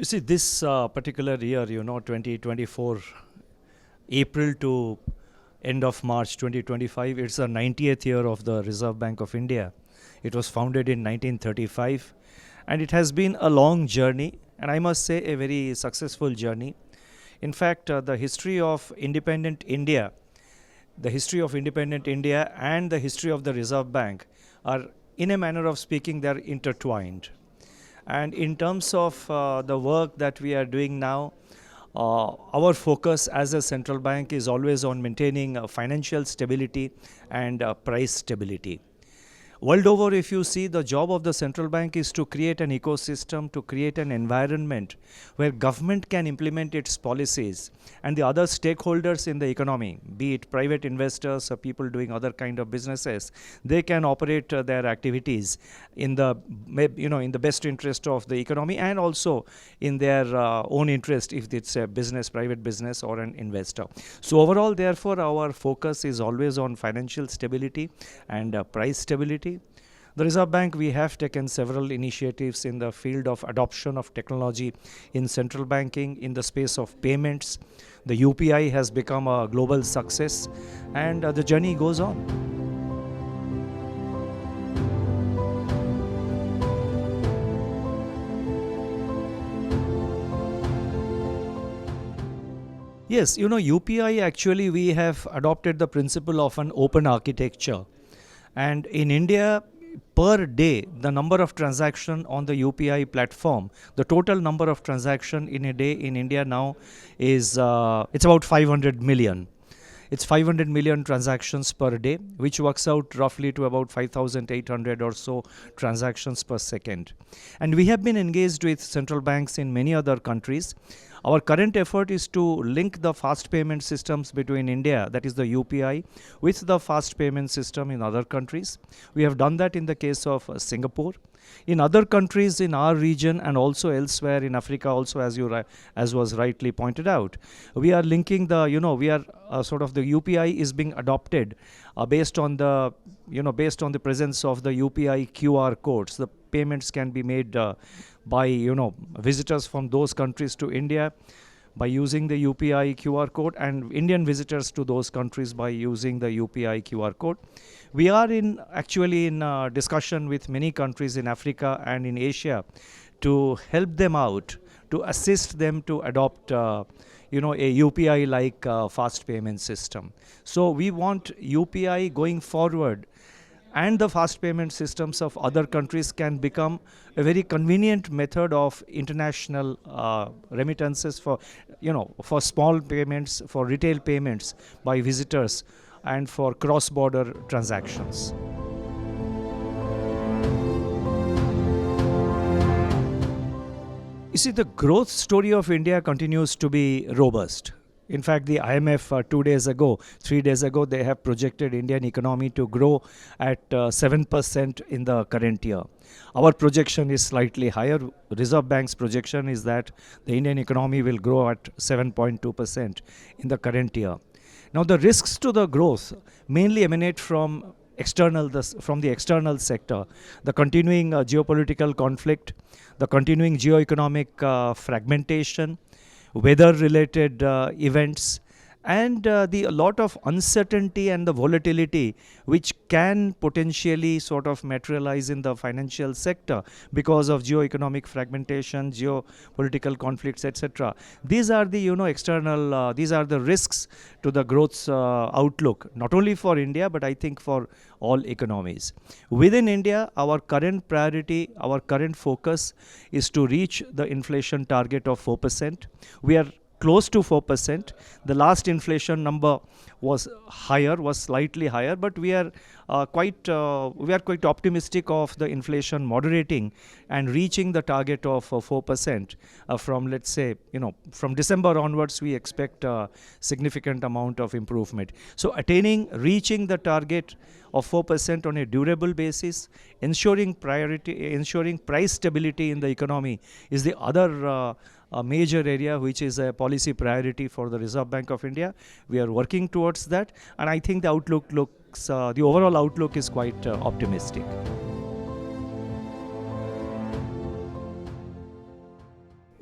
You see, this particular year, 2024, April to end of March 2025, it's the 90th year of the Reserve Bank of India. It was founded in 1935, and it has been a long journey, and I must say a very successful journey. In fact, the history of independent India, and the history of the Reserve Bank are, in a manner of speaking, they're intertwined. And in terms of the work that we are doing now, our focus as a central bank is always on maintaining financial stability and price stability. World over, if you see, the job of the central bank is to create an ecosystem, to create an environment where government can implement its policies and the other stakeholders in the economy, be it private investors or people doing other kind of businesses, they can operate their activities in the best interest of the economy and also in their own interest if it's a business, private business or an investor. So overall, therefore, our focus is always on financial stability and price stability. The Reserve Bank, we have taken several initiatives in the field of adoption of technology in central banking, in the space of payments. The UPI has become a global success, and the journey goes on. Yes, UPI, actually we have adopted the principle of an open architecture. And in India, per day, the number of transactions on the UPI platform, the total number of transactions in a day in India now is it's about 500 million. It's 500 million transactions per day, which works out roughly to about 5,800 or so transactions per second. And we have been engaged with central banks in many other countries. Our current effort is to link the fast payment systems between India, that is the UPI, with the fast payment system in other countries. We have done that in the case of Singapore. In other countries in our region and also elsewhere in Africa also, as was rightly pointed out, we are linking the, the UPI is being adopted based on the presence of the UPI QR codes. The payments can be made by visitors from those countries to India by using the UPI QR code, and Indian visitors to those countries by using the UPI QR code. We are actually in discussion with many countries in Africa and in Asia to help them out, to assist them to adopt a UPI like fast payment system. So we want UPI going forward, and the fast payment systems of other countries can become a very convenient method of international remittances for small payments, for retail payments by visitors, and for cross-border transactions. You see, the growth story of India continues to be robust. In fact, the IMF 3 days ago, they have projected Indian economy to grow at 7% in the current year. Our projection is slightly higher. Reserve Bank's projection is that the Indian economy will grow at 7.2% in the current year. Now, the risks to the growth mainly emanate from the external sector, the continuing geopolitical conflict, the continuing geoeconomic fragmentation, weather-related events, and a lot of uncertainty and the volatility which can potentially sort of materialize in the financial sector because of geoeconomic fragmentation, geopolitical conflicts, etc. These are the external, these are the risks to the growth outlook, not only for India, but I think for all economies. Within India, our current priority, our current focus is to reach the inflation target of 4%. We are close to 4%. The last inflation number was slightly higher, but we are quite optimistic of the inflation moderating and reaching the target of 4% from, let's say, from December onwards. We expect a significant amount of improvement. So reaching the target of 4% on a durable basis, ensuring price stability in the economy is the other a major area which is a policy priority for the Reserve Bank of India. We are working towards that, and I think the overall outlook is quite optimistic.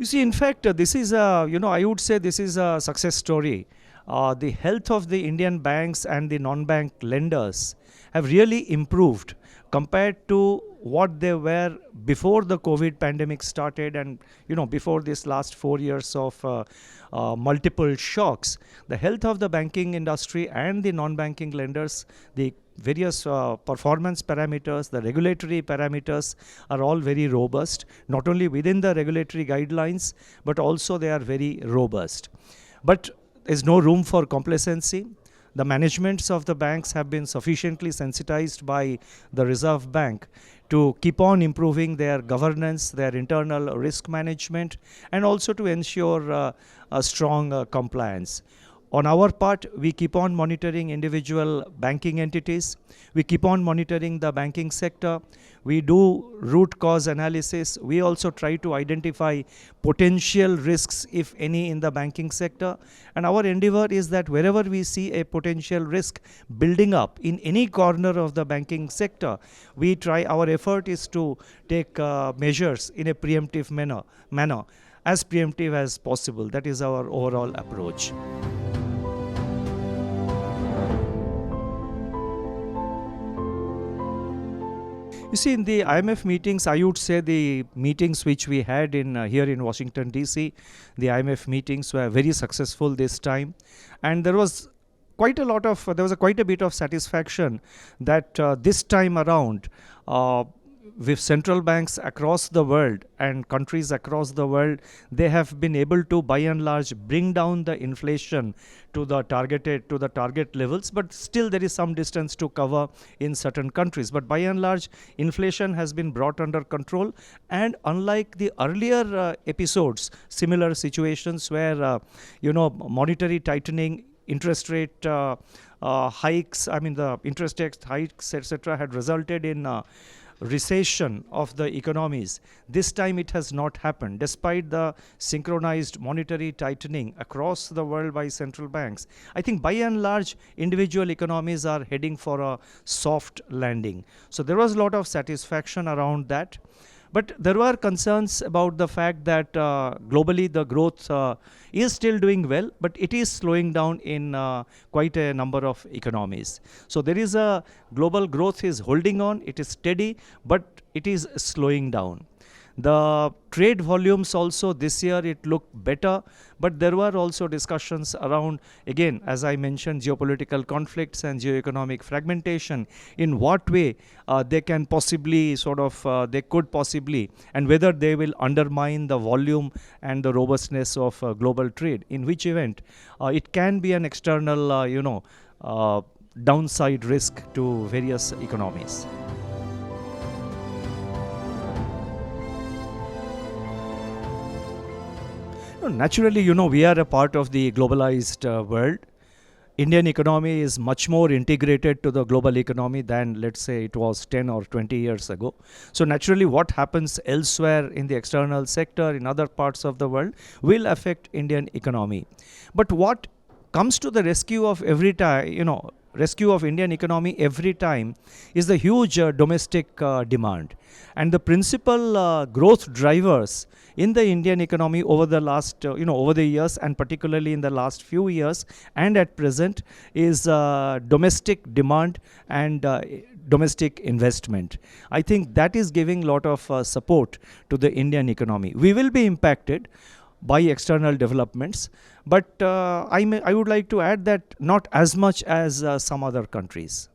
You see, in fact, this is I would say this is a success story. The health of the Indian banks and the non-bank lenders have really improved compared to what they were before the COVID pandemic started, and before this last 4 years of multiple shocks. The health of the banking industry and the non-banking lenders, the various performance parameters, the regulatory parameters are all very robust, not only within the regulatory guidelines, but also they are very robust. But there's no room for complacency. The managements of the banks have been sufficiently sensitized by the Reserve Bank to keep on improving their governance, their internal risk management, and also to ensure a strong compliance. On our part, we keep on monitoring individual banking entities. We keep on monitoring the banking sector. We do root cause analysis. We also try to identify potential risks, if any, in the banking sector. And our endeavor is that wherever we see a potential risk building up in any corner of the banking sector, our effort is to take measures in a preemptive manner, as preemptive as possible. That is our overall approach. You see, in the IMF meetings, I would say the meetings which we had here in Washington, D.C., the IMF meetings were very successful this time. And there was quite a bit of satisfaction that this time around, with central banks across the world and countries across the world, they have been able to, by and large, bring down the inflation to the target levels. But still, there is some distance to cover in certain countries. But by and large, inflation has been brought under control. And unlike the earlier episodes, similar situations where monetary tightening, interest rate hikes, the interest rate hikes, etc., had resulted in recession of the economies. This time it has not happened, despite the synchronized monetary tightening across the world by central banks. I think by and large, individual economies are heading for a soft landing. So there was a lot of satisfaction around that. But there were concerns about the fact that globally the growth is still doing well, but it is slowing down in quite a number of economies. So there is a global growth is holding on, it is steady, but it is slowing down. The trade volumes also this year, it looked better, but there were also discussions around, again, as I mentioned, geopolitical conflicts and geoeconomic fragmentation, in what way they could possibly, and whether they will undermine the volume and the robustness of global trade, in which event it can be an external, downside risk to various economies. Naturally, we are a part of the globalized world. Indian economy is much more integrated to the global economy than, let's say, it was 10 or 20 years ago. So naturally, what happens elsewhere in the external sector, in other parts of the world, will affect Indian economy. But what comes to the rescue of Indian economy every time is the huge domestic demand. And the principal growth drivers in the Indian economy over the last, over the years, and particularly in the last few years and at present, is domestic demand and domestic investment. I think that is giving a lot of support to the Indian economy. We will be impacted by external developments, but I would like to add that not as much as some other countries.